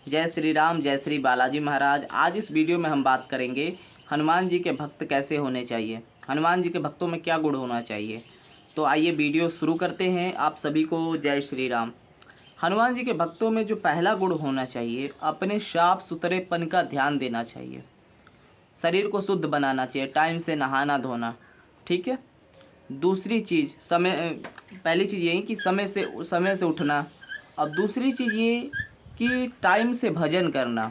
जय श्री राम, जय श्री बालाजी महाराज। आज इस वीडियो में हम बात करेंगे हनुमान जी के भक्त कैसे होने चाहिए, हनुमान जी के भक्तों में क्या गुण होना चाहिए। तो आइए वीडियो शुरू करते हैं। आप सभी को जय श्री राम। हनुमान जी के भक्तों में जो पहला गुण होना चाहिए, अपने साफ सुथरेपन का ध्यान देना चाहिए। शरीर को शुद्ध बनाना चाहिए, टाइम से नहाना धोना, ठीक है। दूसरी चीज़ पहली चीज़ यही कि समय से उठना। अब दूसरी चीज़ ये कि टाइम से भजन करना।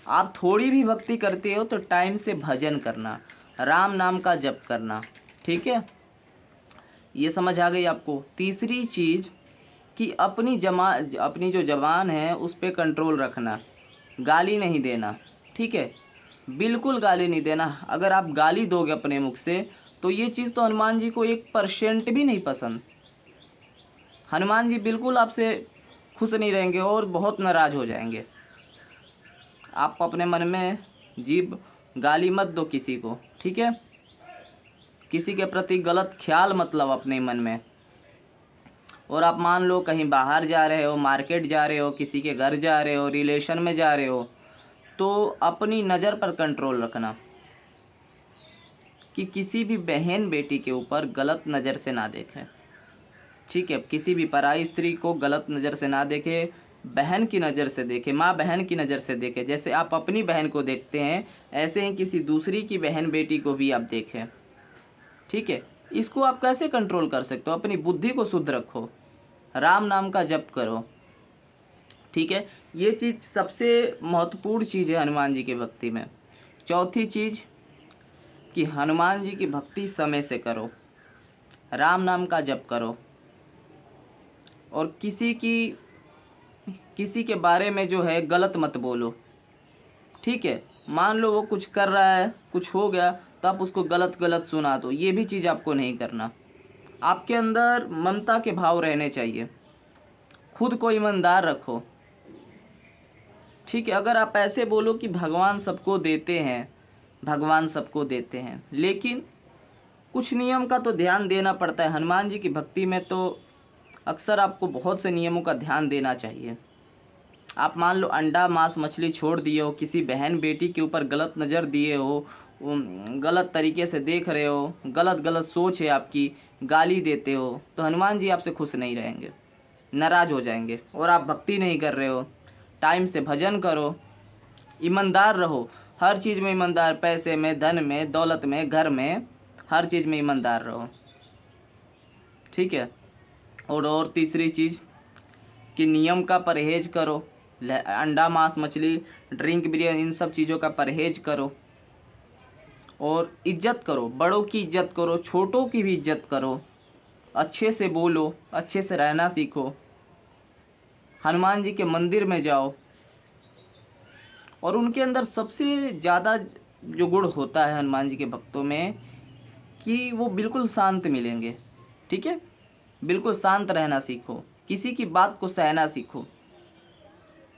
आप थोड़ी भी भक्ति करते हो तो टाइम से भजन करना, राम नाम का जप करना, ठीक है। ये समझ आ गई आपको। तीसरी चीज़ कि अपनी जो ज़बान है उस पर कंट्रोल रखना, गाली नहीं देना, ठीक है। बिल्कुल गाली नहीं देना। अगर आप गाली दोगे अपने मुख से तो ये चीज़ तो हनुमान जी को 1% भी नहीं पसंद। हनुमान जी बिल्कुल आपसे खुश नहीं रहेंगे और बहुत नाराज़ हो जाएंगे। आप अपने मन में जीभ गाली मत दो किसी को, ठीक है। किसी के प्रति गलत ख्याल मत लो अपने मन में। और आप मान लो कहीं बाहर जा रहे हो, मार्केट जा रहे हो, किसी के घर जा रहे हो, रिलेशन में जा रहे हो, तो अपनी नज़र पर कंट्रोल रखना कि किसी भी बहन बेटी के ऊपर गलत नज़र से ना देखें, ठीक है। किसी भी पराई स्त्री को गलत नज़र से ना देखे, बहन की नज़र से देखे, माँ बहन की नज़र से देखे। जैसे आप अपनी बहन को देखते हैं, ऐसे ही किसी दूसरी की बहन बेटी को भी आप देखें, ठीक है। इसको आप कैसे कंट्रोल कर सकते हो? अपनी बुद्धि को शुद्ध रखो, राम नाम का जप करो, ठीक है। ये चीज़ सबसे महत्वपूर्ण चीज़ है हनुमान जी की भक्ति में। चौथी चीज़ कि हनुमान जी की भक्ति समय से करो, राम नाम का जप करो। और किसी के बारे में जो है गलत मत बोलो, ठीक है। मान लो वो कुछ कर रहा है, कुछ हो गया तो आप उसको गलत सुना दो, ये भी चीज़ आपको नहीं करना। आपके अंदर ममता के भाव रहने चाहिए, खुद को ईमानदार रखो, ठीक है। अगर आप ऐसे बोलो कि भगवान सबको देते हैं, भगवान सबको देते हैं, लेकिन कुछ नियम का तो ध्यान देना पड़ता है। हनुमान जी की भक्ति में तो अक्सर आपको बहुत से नियमों का ध्यान देना चाहिए। आप मान लो अंडा मांस मछली छोड़ दिए हो, किसी बहन बेटी के ऊपर गलत नज़र दिए हो, गलत तरीके से देख रहे हो, गलत सोच है आपकी, गाली देते हो, तो हनुमान जी आपसे खुश नहीं रहेंगे, नाराज़ हो जाएंगे। और आप भक्ति नहीं कर रहे हो। टाइम से भजन करो, ईमानदार रहो, हर चीज़ में ईमानदार, पैसे में, धन में, दौलत में, घर में, हर चीज़ में ईमानदार रहो, ठीक है। और तीसरी चीज़ कि नियम का परहेज करो। अंडा मांस मछली ड्रिंक बिरियानी इन सब चीज़ों का परहेज करो। और इज्जत करो, बड़ों की इज्जत करो, छोटों की भी इज्जत करो, अच्छे से बोलो, अच्छे से रहना सीखो। हनुमान जी के मंदिर में जाओ। और उनके अंदर सबसे ज़्यादा जो गुण होता है हनुमान जी के भक्तों में कि वो बिल्कुल शांत मिलेंगे, ठीक है। बिल्कुल शांत रहना सीखो, किसी की बात को सहना सीखो।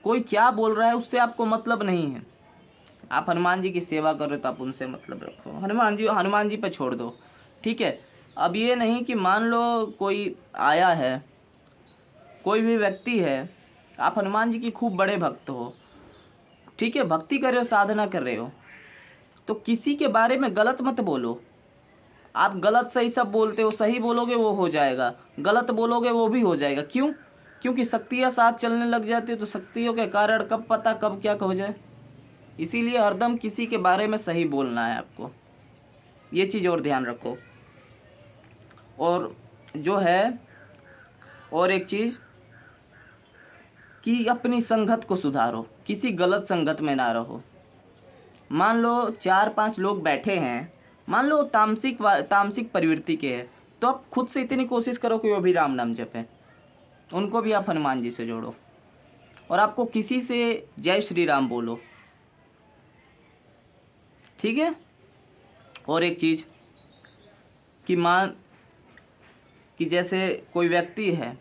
कोई क्या बोल रहा है उससे आपको मतलब नहीं है। आप हनुमान जी की सेवा कर रहे हो तो आप उनसे मतलब रखो, हनुमान जी पे छोड़ दो, ठीक है। अब ये नहीं कि मान लो कोई आया है, कोई भी व्यक्ति है, आप हनुमान जी की खूब बड़े भक्त हो, ठीक है, भक्ति कर रहे हो, साधना कर रहे हो, तो किसी के बारे में गलत मत बोलो। आप गलत सही सब बोलते हो, सही बोलोगे वो हो जाएगा, गलत बोलोगे वो भी हो जाएगा। क्यों? क्योंकि शक्तियाँ साथ चलने लग जाती है, तो शक्तियों के कारण कब पता कब क्या हो जाए। इसीलिए हरदम किसी के बारे में सही बोलना है आपको, ये चीज़ और ध्यान रखो। और जो है और एक चीज़ कि अपनी संगत को सुधारो, किसी गलत संगत में ना रहो। मान लो 4-5 लोग बैठे हैं, मान लो तामसिक प्रवृत्ति के हैं, तो आप खुद से इतनी कोशिश करो कि वो भी राम नाम जपें, उनको भी आप हनुमान जी से जोड़ो। और आपको किसी से जय श्री राम बोलो, ठीक है। और एक चीज़ कि जैसे कोई व्यक्ति है,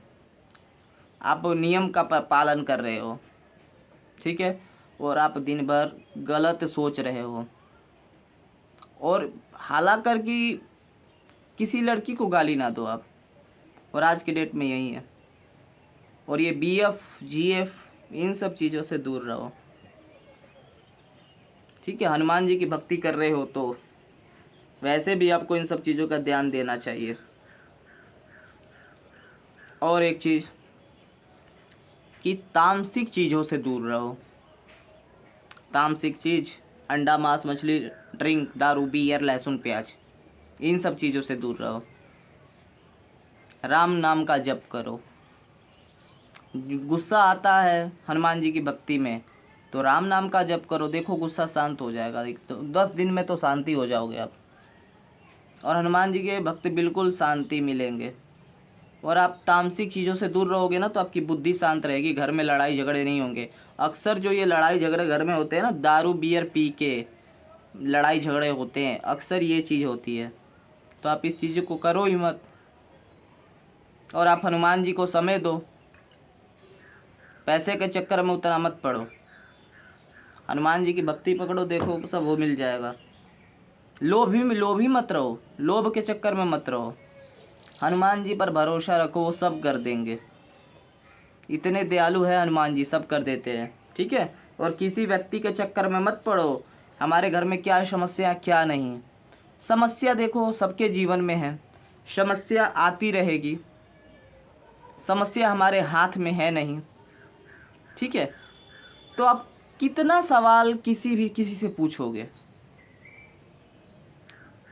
आप नियम का पालन कर रहे हो, ठीक है, और आप दिन भर गलत सोच रहे हो, और हालांकि कि किसी लड़की को गाली ना दो आप। और आज के डेट में यही है। और ये BF GF इन सब चीज़ों से दूर रहो। ठीक है, हनुमान जी की भक्ति कर रहे हो तो वैसे भी आपको इन सब चीज़ों का ध्यान देना चाहिए। और एक चीज़ कि तामसिक चीज़ों से दूर रहो। तामसिक चीज़ अंडा, मांस, मछली, ड्रिंक, दारू, बियर, लहसुन, प्याज, इन सब चीज़ों से दूर रहो। राम नाम का जप करो। गुस्सा आता है हनुमान जी की भक्ति में तो राम नाम का जप करो, देखो गुस्सा शांत हो जाएगा। तो 10 दिन में तो शांति हो जाओगे आप। और हनुमान जी के भक्त बिल्कुल शांति मिलेंगे। और आप तामसिक चीज़ों से दूर रहोगे ना तो आपकी बुद्धि शांत रहेगी, घर में लड़ाई झगड़े नहीं होंगे। अक्सर जो ये लड़ाई झगड़े घर में होते हैं ना, दारू बियर पी के लड़ाई झगड़े होते हैं, अक्सर ये चीज़ होती है। तो आप इस चीज़ को करो ही मत। और आप हनुमान जी को समय दो, पैसे के चक्कर में उतना मत पड़ो। हनुमान जी की भक्ति पकड़ो, देखो सब वो मिल जाएगा। लोभी मत रहो, लोभ के चक्कर में मत रहो। हनुमान जी पर भरोसा रखो, वो सब कर देंगे। इतने दयालु है हनुमान जी, सब कर देते हैं। ठीक है, और किसी व्यक्ति के चक्कर में मत पड़ो, हमारे घर में क्या समस्या क्या नहीं। समस्या देखो सबके जीवन में है, समस्या आती रहेगी, समस्या हमारे हाथ में है नहीं। ठीक है, तो आप कितना सवाल किसी से पूछोगे।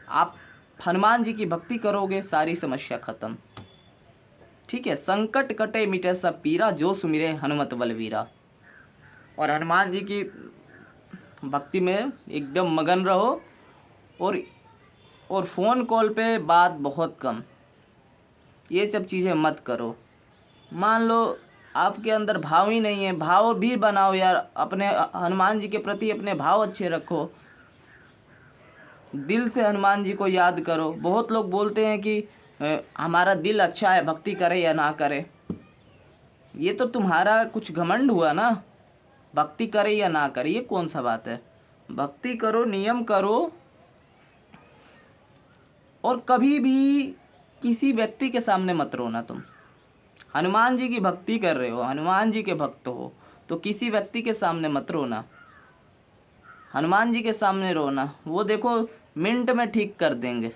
आप हनुमान जी की भक्ति करोगे, सारी समस्या खत्म। ठीक है, संकट कटे मिटे सब पीरा, जो सुमिरे हनुमत बलवीरा। और हनुमान जी की भक्ति में एकदम मगन रहो। और फ़ोन कॉल पे बात बहुत कम, ये सब चीज़ें मत करो। मान लो आपके अंदर भाव ही नहीं है, भाव भी बनाओ यार, अपने हनुमान जी के प्रति अपने भाव अच्छे रखो, दिल से हनुमान जी को याद करो। बहुत लोग बोलते हैं कि हमारा दिल अच्छा है, भक्ति करे या ना करे। ये तो तुम्हारा कुछ घमंड हुआ ना, भक्ति करे या ना करे ये कौन सा बात है। भक्ति करो, नियम करो, और कभी भी किसी व्यक्ति के सामने मत रोना। तुम हनुमान जी की भक्ति कर रहे हो, हनुमान जी के भक्त हो, तो किसी व्यक्ति के सामने मत रोना। हनुमान जी के सामने रोना, वो देखो मिनट में ठीक कर देंगे।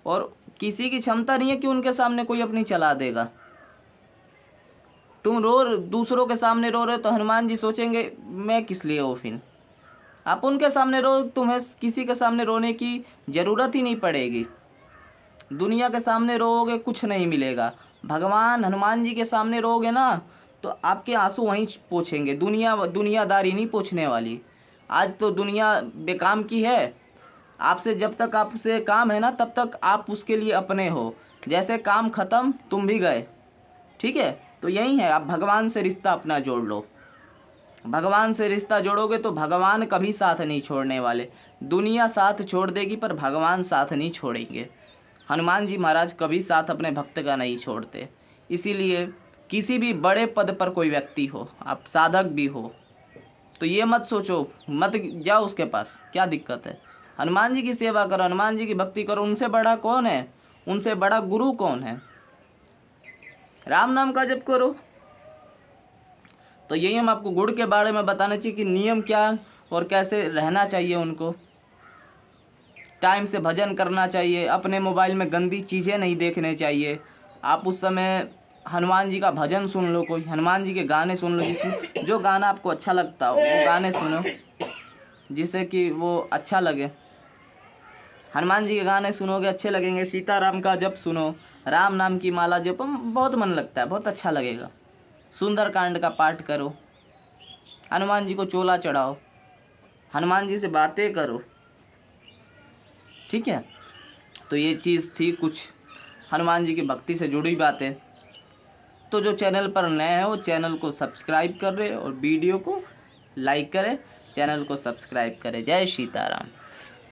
और किसी की क्षमता नहीं है कि उनके सामने कोई अपनी चला देगा। तुम दूसरों के सामने रो रहे हो तो हनुमान जी सोचेंगे मैं किस लिए हो। फिर आप उनके सामने रो, तुम्हें किसी के सामने रोने की ज़रूरत ही नहीं पड़ेगी। दुनिया के सामने रोओगे कुछ नहीं मिलेगा, भगवान हनुमान जी के सामने रोओगे ना तो आपके आंसू वहीं पोंछेंगे। दुनियादारी नहीं पोंछने वाली। आज तो दुनिया बेकाम की है, आपसे जब तक आपसे काम है ना तब तक आप उसके लिए अपने हो, जैसे काम ख़त्म तुम भी गए। ठीक है, तो यही है, आप भगवान से रिश्ता अपना जोड़ लो। भगवान से रिश्ता जोड़ोगे तो भगवान कभी साथ नहीं छोड़ने वाले। दुनिया साथ छोड़ देगी पर भगवान साथ नहीं छोड़ेंगे। हनुमान जी महाराज कभी साथ अपने भक्त का नहीं छोड़ते। इसीलिए किसी भी बड़े पद पर कोई व्यक्ति हो, आप साधक भी हो, तो ये मत सोचो, मत जाओ उसके पास, क्या दिक्कत है। हनुमान जी की सेवा करो, हनुमान जी की भक्ति करो। उनसे बड़ा कौन है, उनसे बड़ा गुरु कौन है। राम नाम का जप करो। तो यही हम आपको गुड़ के बारे में बताना चाहिए कि नियम क्या और कैसे रहना चाहिए उनको। टाइम से भजन करना चाहिए, अपने मोबाइल में गंदी चीज़ें नहीं देखने चाहिए। आप उस समय हनुमान जी का भजन सुन लो, कोई हनुमान जी के गाने सुन लो, जिसमें जो गाना आपको अच्छा लगता हो वो गाने सुनो, जिससे कि वो अच्छा लगे। हनुमान जी के गाने सुनोगे अच्छे लगेंगे। सीताराम का जप सुनो, राम नाम की माला जप, बहुत मन लगता है, बहुत अच्छा लगेगा। सुंदरकांड का पाठ करो, हनुमान जी को चोला चढ़ाओ, हनुमान जी से बातें करो। ठीक है, तो ये चीज़ थी कुछ हनुमान जी की भक्ति से जुड़ी बातें। तो जो चैनल पर नए हैं वो चैनल को सब्सक्राइब कर रहे और वीडियो को लाइक करें, चैनल को सब्सक्राइब करें। जय सीताराम।